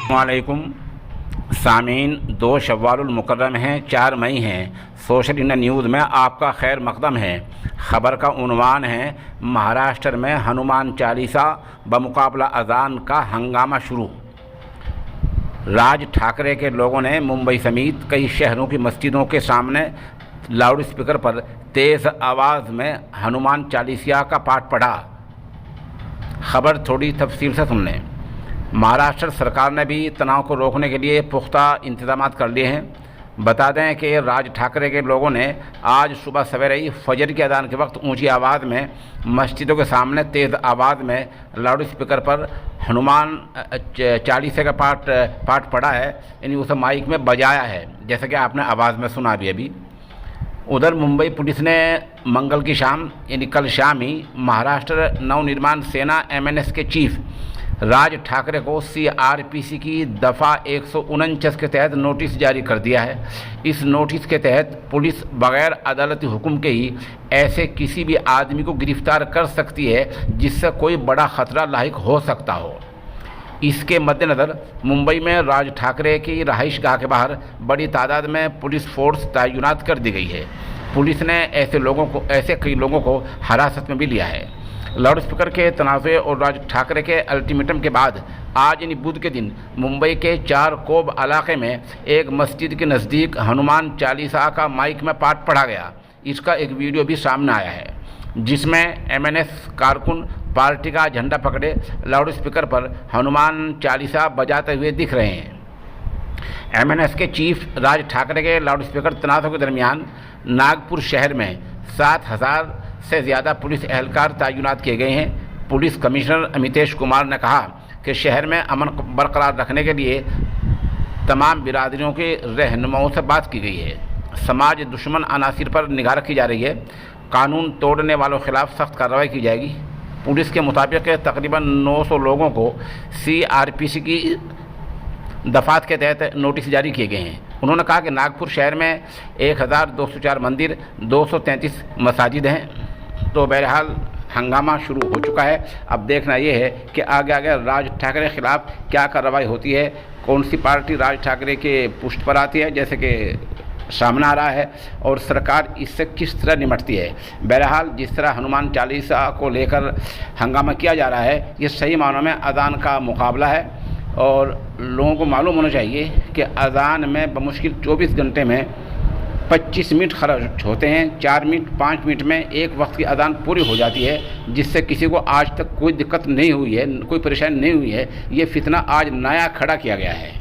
वालेकुम सामीन, 2 शव्वालुल मुकर्रम हैं, 4 मई हैं। सोशल इंडिया न्यूज़ में आपका खैर मकदम है। ख़बर का उन्वान है, महाराष्ट्र में हनुमान चालीसा बमुकाबला अजान का हंगामा शुरू। राज ठाकरे के लोगों ने मुंबई समेत कई शहरों की मस्जिदों के सामने लाउड स्पीकर पर तेज़ आवाज़ में हनुमान चालीसा का पाठ पढ़ा। खबर थोड़ी तफसील से सुन लें। महाराष्ट्र सरकार ने भी तनाव को रोकने के लिए पुख्ता इंतजाम कर लिए हैं। बता दें कि राज ठाकरे के लोगों ने आज सुबह सवेरे ही फजर की अजान के वक्त ऊंची आवाज़ में मस्जिदों के सामने तेज़ आवाज़ में लाउड स्पीकर पर हनुमान चालीसा का पाठ पढ़ा है, यानी उसे माइक में बजाया है, जैसा कि आपने आवाज़ में सुना अभी। उधर मुंबई पुलिस ने मंगल की शाम यानी कल शाम ही महाराष्ट्र नवनिर्माण सेना MNS के चीफ राज ठाकरे को CRPC की दफ़ा 149 के तहत नोटिस जारी कर दिया है। इस नोटिस के तहत पुलिस बगैर अदालती हुक्म के ही ऐसे किसी भी आदमी को गिरफ्तार कर सकती है जिससे कोई बड़ा ख़तरा लाहिक हो सकता हो। इसके मद्देनज़र मुंबई में राज ठाकरे की रहाइशगाह के बाहर बड़ी तादाद में पुलिस फोर्स तैनात कर दी गई है। पुलिस ने ऐसे कई लोगों को हिरासत में भी लिया है। लाउड स्पीकर के तनाज़े और राज ठाकरे के अल्टीमेटम के बाद आज यानी बुध के दिन मुंबई के चारकोप इलाके में एक मस्जिद के नज़दीक हनुमान चालीसा का माइक में पाठ पढ़ा गया। इसका एक वीडियो भी सामने आया है जिसमें MNS कारकुन पार्टी का झंडा पकड़े लाउड स्पीकर पर हनुमान चालीसा बजाते हुए दिख रहे हैं। MNS के चीफ राज ठाकरे के लाउड स्पीकर तनाज़ों के दरमियान नागपुर शहर में 7,000 से ज़्यादा पुलिस एहलकार तैनात किए गए हैं। पुलिस कमिश्नर अमितेश कुमार ने कहा कि शहर में अमन बरकरार रखने के लिए तमाम बिरादरियों के रहनुमाओं से बात की गई है। समाज दुश्मन अनासिर पर निगाह रखी जा रही है। कानून तोड़ने वालों के खिलाफ सख्त कार्रवाई की जाएगी। पुलिस के मुताबिक तकरीबन 900 लोगों को CRPC की दफ़ात के तहत नोटिस जारी किए गए हैं। उन्होंने कहा कि नागपुर शहर में 1204 मंदिर, 233 मसाजिद हैं। तो बहरहाल हंगामा शुरू हो चुका है। अब देखना ये है कि आगे राज ठाकरे के खिलाफ क्या कार्रवाई होती है, कौन सी पार्टी राज ठाकरे के पुष्ट पर आती है, जैसे कि सामने आ रहा है, और सरकार इससे किस तरह निपटती है। बहरहाल जिस तरह हनुमान चालीसा को लेकर हंगामा किया जा रहा है, ये सही मानों में अजान का मुकाबला है और लोगों को मालूम होना चाहिए कि अजान में बमुश्किल 24 घंटे में 25 मिनट खर्च होते हैं। 4 मिनट 5 मिनट में एक वक्त की अजान पूरी हो जाती है, जिससे किसी को आज तक कोई दिक्कत नहीं हुई है, कोई परेशानी नहीं हुई है। ये फितना आज नया खड़ा किया गया है।